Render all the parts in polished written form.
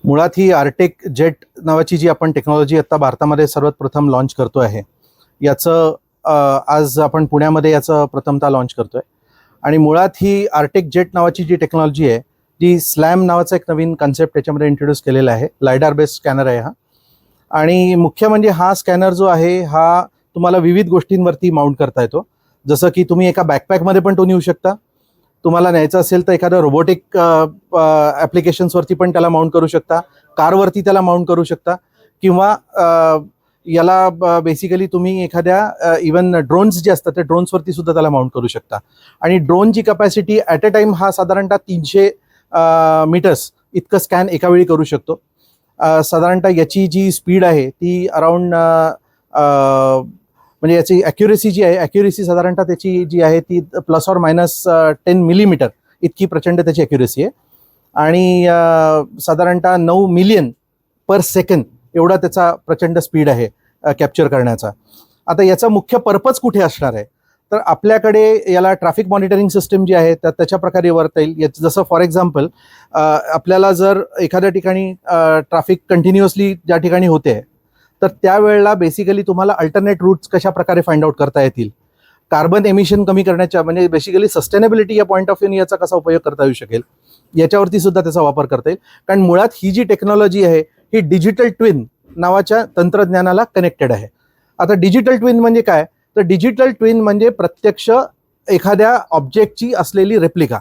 मुळात ही Artech jet नावाची जी आपण टेक्नॉलॉजी आता भारतामध्ये सर्वात प्रथम लॉन्च करतो आहे, याचं आज आपण पुण्यामध्ये याचं प्रथमतः लॉन्च करतोय. आणि मुळात ही आर्टेक जेट नावाची जी टेक्नॉलॉजी आहे, जी स्लॅम नावाचा एक नवीन कन्सेप्ट त्याच्यामध्ये इंट्रोड्यूस केलेला आहे. लायडार बेस्ड स्कॅनर आहे हा. आणि मुख्य म्हणजे हा स्कॅनर जो आहे हा तुम्हाला विविध गोष्टींवरती माउंट करता येतो. जसं की तुम्ही एका बॅकपॅकमध्ये पण तो नेऊ शकता. तुम्हाला न्यायचं असेल तर एखादं रोबोटिक ॲप्लिकेशन्सवरती पण त्याला माउंट करू शकता, कारवरती त्याला माउंट करू शकता, किंवा याला बेसिकली तुम्ही एखाद्या इवन ड्रोन्स जे असतात त्या ड्रोन्सवरती सुद्धा त्याला माउंट करू शकता. आणि ड्रोनची कॅपॅसिटी ॲट अ टाइम हा साधारणतः 300 मीटर्स इतकं स्कॅन एका वेळी करू शकतो. साधारणतः याची जी स्पीड आहे ती अराउंड म्हणजे याची ॲक्युरेसी जी आहे, ॲक्युरेसी साधारणतः त्याची जी आहे ती ±10 मिलीमीटर इतकी प्रचंड त्याची ॲक्युरेसी आहे. आणि साधारणतः 9 मिलियन पर सेकंड एवढा त्याचा प्रचंड स्पीड आहे कॅप्चर करण्याचा. आता याचा मुख्य पर्पज कुठे असणार आहे, तर आपल्याकडे याला ट्रॅफिक मॉनिटरिंग सिस्टम जी आहे तशा प्रकारे वापरता येईल. याचं जसं फॉर एक्झाम्पल आपल्याला जर एखाद्या ठिकाणी ट्रॅफिक कंटिन्युअसली ज्या ठिकाणी होते, तर त्यावेळेला बेसिकली तुम्हाला अल्टरनेट रूट्स कशा प्रकारे फाइंड आउट करता येतील, कार्बन एमिशन कमी करण्याच्या म्हणजे बेसिकली सस्टेनेबिलिटी या पॉईंट ऑफ व्ह्यूने याचा कसा उपयोग करता येऊ शकेल, याच्यावरती सुद्धा त्याचा वापर करता येईल. कारण मुळात ही जी टेक्नॉलॉजी आहे ही डिजिटल ट्विन नावाच्या तंत्रज्ञानाला कनेक्टेड आहे. आता डिजिटल ट्विन म्हणजे काय, तर डिजिटल ट्विन म्हणजे प्रत्यक्ष एखाद्या ऑब्जेक्टची असलेली रेप्लिका.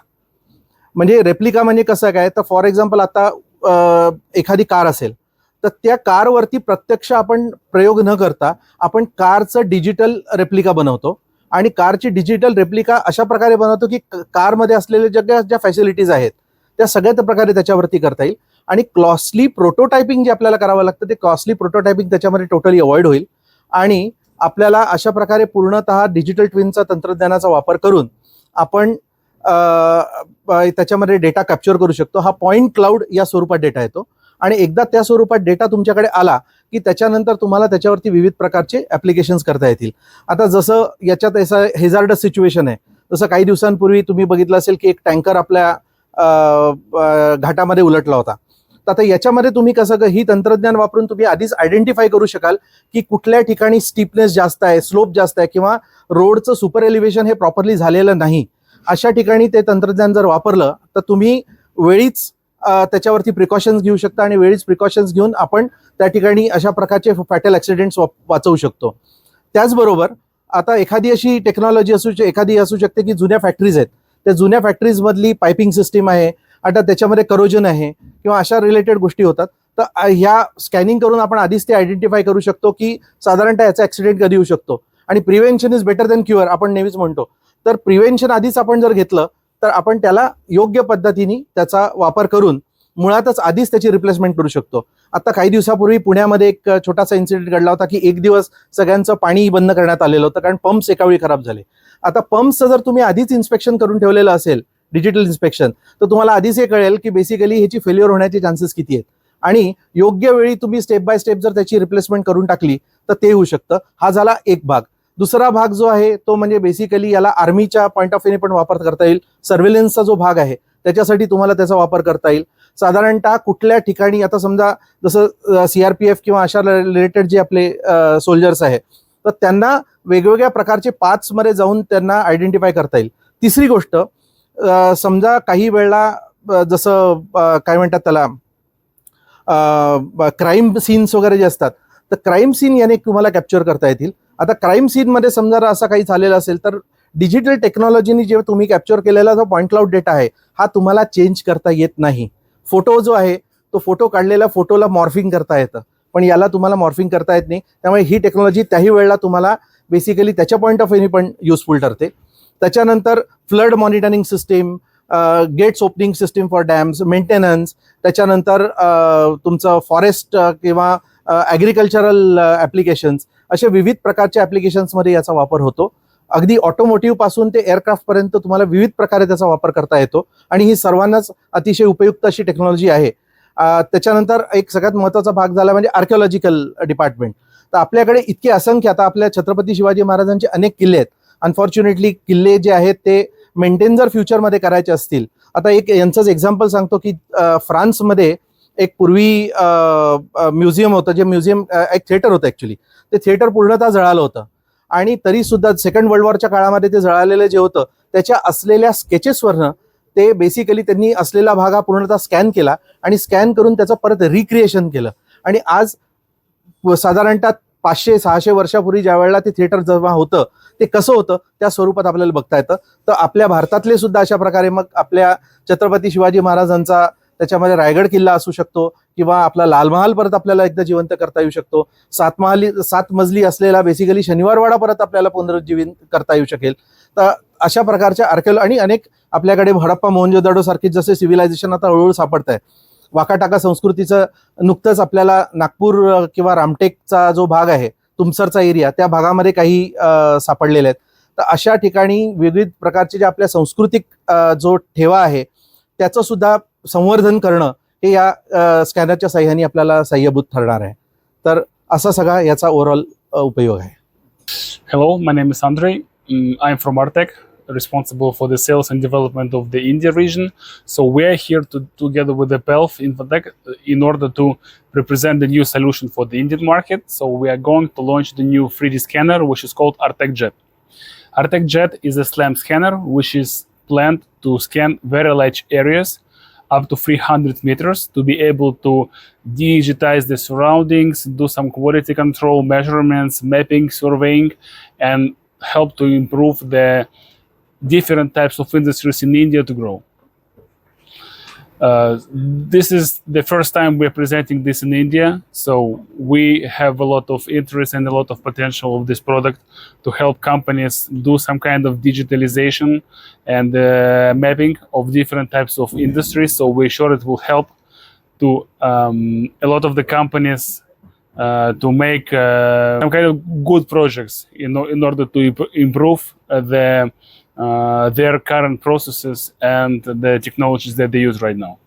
म्हणजे रेप्लिका म्हणजे कसं काय, तर फॉर एक्झाम्पल आता एखादी कार असेल तर त्या कारवरती प्रत्यक्ष आपण प्रयोग न करता आपण कारचं डिजिटल रेप्लिका बनवतो. आणि कारची डिजिटल रेप्लिका अशा प्रकारे बनवतो की कारमध्ये असलेल्या ज्या फॅसिलिटीज आहेत त्या सगळ्या प्रकारे त्याच्यावरती करता येईल. आणि कॉस्टली प्रोटोटायपिंग जे आपल्याला करावं लागतं ते कॉस्टली प्रोटोटायपिंग त्याच्यामध्ये टोटली अवॉइड होईल. आणि आपल्याला अशा प्रकारे पूर्णतः डिजिटल ट्विनचा तंत्रज्ञानाचा वापर करून आपण त्याच्यामध्ये डेटा कॅप्चर करू शकतो. हा पॉइंट क्लाउड या स्वरूपात डेटा येतो. आणि एकदा त्या स्वरूपात डेटा तुमच्याकडे आला की त्याच्यानंतर तुम्हाला त्याच्यावरती विविध प्रकारचे ॲप्लिकेशन्स करता येतील. आता जसं याच्यात असं हेझार्डस सिच्युएशन आहे, जसं काही दिवसांपूर्वी तुम्ही बघितलं असेल की एक टँकर आपल्या घाटामध्ये उलटला होता. तर आता याच्यामध्ये तुम्ही कसं ही तंत्रज्ञान वापरून तुम्ही आधीच आयडेंटिफाय करू शकाल की कुठल्या ठिकाणी स्टीपनेस जास्त आहे, स्लोप जास्त आहे, किंवा रोडचं सुपर एलिव्हेशन हे प्रॉपरली झालेलं नाही. अशा ठिकाणी ते तंत्रज्ञान जर वापरलं तर तुम्ही वेळीच त्याच्यावरती प्रिकॉशन्स घेऊ शकता. आणि वेळीच प्रिकॉशन्स घेऊन आपण त्या ठिकाणी अशा प्रकारचे फॅटल ॲक्सिडेंट्स वाचवू शकतो. त्याचबरोबर आता एखादी अशी टेक्नॉलॉजी एखादी असू शकते की जुन्या फॅक्टरीज आहेत, त्या जुन्या फॅक्टरीजमधली पायपिंग सिस्टीम आहे, आता त्याच्यामध्ये करोजन आहे किंवा अशा रिलेटेड गोष्टी होतात. तर ह्या स्कॅनिंग करून आपण आधीच ते आयडेंटिफाय करू शकतो की साधारणतः याचा ॲक्सिडेंट कधी होऊ शकतो. आणि prevention is better than cure आपण नेहमीच म्हणतो. तर प्रिव्हेन्शन आधीच आपण जर घेतलं तर आपण त्याला योग्य पद्धतीने त्याचा वापर करून मुळातच आधीच त्याची रिप्लेसमेंट करू शकतो. आता काही दिवसापूर्वी पुण्यामध्ये एक छोटासा इन्सिडेंट घडला होता की एक दिवस सगळ्यांचं पाणी बंद करण्यात आलेलं होतं कारण पंप्स एकावेळी खराब झाले. आता पंप्सचं जर तुम्ही आधीच इन्स्पेक्शन करून ठेवलेलं असेल, डिजिटल इन्स्पेक्शन, तर तुम्हाला आधीच हे कळेल की बेसिकली ह्याची फेल्युअर होण्याचे चान्सेस किती आहेत. आणि योग्य वेळी तुम्ही स्टेप बाय स्टेप जर त्याची रिप्लेसमेंट करून टाकली तर ते होऊ शकतं. हा झाला एक भाग. दुसरा भाग जो आहे तो म्हणजे बेसिकली याला आर्मीच्या पॉईंट ऑफ व्ह्यूने पण वापर करता येईल. सर्व्हेलन्सचा जो भाग आहे त्याच्यासाठी तुम्हाला त्याचा वापर करता येईल. साधारणतः कुठल्या ठिकाणी आता समजा जसं CRPF किंवा अशा रिलेटेड जे आपले सोल्जर्स आहेत तर त्यांना वेगवेगळ्या प्रकारचे पाथ्समध्ये जाऊन त्यांना आयडेंटिफाय करता येईल. तिसरी गोष्ट, समजा काही वेळेला जसं काय म्हणतात त्याला क्राईम सीन्स वगैरे जे असतात तर क्राईम सीन याने तुम्हाला कॅप्चर करता येतील. आता क्राईम सीनमध्ये समजा असं काही झालेलं असेल तर डिजिटल टेक्नॉलॉजीने जेव्हा तुम्ही कॅप्चर केलेला जो पॉईंट क्लाउड डेटा आहे हा तुम्हाला चेंज करता येत नाही. फोटो जो आहे तो फोटो काढलेल्या फोटोला मॉर्फिंग करता येतं, पण याला तुम्हाला मॉर्फिंग करता येत नाही. त्यामुळे ही टेक्नॉलॉजी त्याही वेळेला तुम्हाला बेसिकली त्याच्या पॉईंट ऑफ व्ह्यूने पण युजफुल ठरते. त्याच्यानंतर flood monitoring system, gates opening system for dams, maintenance, त्याच्यानंतर तुमचं फॉरेस्ट किंवा ॲग्रिकल्चरल ॲप्लिकेशन्स, अशा विविध प्रकारच्या ॲप्लिकेशन्समध्ये याचा वापर होतो. अगदी ऑटोमोटिव्ह पासून ते एअरक्राफ्टपर्यंत तुम्हाला विविध प्रकारे त्याचा वापर करता येतो. आणि ही सर्वांनाच अतिशय उपयुक्त अशी टेक्नॉलॉजी आहे. त्याच्यानंतर एक सगळ्यात महत्त्वाचा भाग झाला म्हणजे आर्किओलॉजिकल डिपार्टमेंट. तर आपल्याकडे इतके असंख्य आता आपल्या छत्रपती शिवाजी महाराजांचे अनेक किल्ले आहेत. अनफॉर्च्युनेटली किल्ले जे आहेत ते मेंटेन जर फ्युचरमध्ये करायचे असतील, आता एक यांचंच एक्झाम्पल सांगतो की फ्रान्समध्ये एक पूर्वी म्युझियम होतं, जे म्युझियम एक थिएटर होतं ॲक्च्युली. ते थिएटर पूर्णतः जळालं होतं आणि तरी सुद्धा सेकंड वर्ल्ड वॉरच्या काळामध्ये ते जळालेलं जे होतं त्याच्या असलेल्या स्केचेसवरनं ते बेसिकली त्यांनी असलेला भाग हा पूर्णतः स्कॅन केला आणि स्कॅन करून त्याचं परत रिक्रिएशन केलं. आणि आज साधारणतः 500-600 वर्षापूर्वी ज्या वेळेला ते थिएटर जेव्हा होतं ते कसं होतं त्या स्वरूपात आपल्याला बघता येतं. तर आपल्या भारतातले सुद्धा अशा प्रकारे मग आपल्या छत्रपती शिवाजी महाराजांचा त्याच्यामध्ये रायगड किल्ला असू शकतो किंवा आपला लाल महाल परत आपल्याला एकदा जिवंत करता येऊ शकतो. 7 मजली असलेला बेसिकली शनिवारवाडा परत आपल्याला पुनरुज्जीवित करता येऊ शकेल. तर अशा प्रकारच्या आणि अनेक आपल्याकडे हडप्पा मोहनजोदडो सारखी जसे सिव्हिलायझेशन आता हळूहळू सापडत आहे. वाकाटाका संस्कृतीचं नुकतंच आपल्याला नागपूर किंवा रामटेकचा जो भाग आहे तुमसरचा एरिया त्या भागामध्ये काही सापडलेले आहेत. तर अशा ठिकाणी विविध प्रकारचे जे आपल्या सांस्कृतिक जो ठेवा आहे त्याचं सुद्धा संवर्धन करणं हे या स्कॅनरच्या साह्याने आपल्याला सहाय्यभूत ठरणार आहे. तर असा सगळा याचा ओव्हरऑल उपयोग आहे. Hello, my name is Andrei. I'm from Artec, responsible for the sales and development of the India region. So we are here together with the PELF Infotech in order to represent the new solution for the Indian market. So we are going to launch the new 3D scanner, which is called Artec Jet. Artec Jet is a SLAM scanner, which is planned to scan very large areas up to 300 meters to be able to digitize the surroundings, do some quality control, measurements, mapping, surveying, and help to improve the different types of industries in India to grow. This is the first time we're presenting this in India, so we have a lot of interest and a lot of potential of this product to help companies do some kind of digitalization and mapping of different types of industries. So we're sure it will help to a lot of the companies to make some kind of good projects in order to improve their current processes and the technologies that they use right now.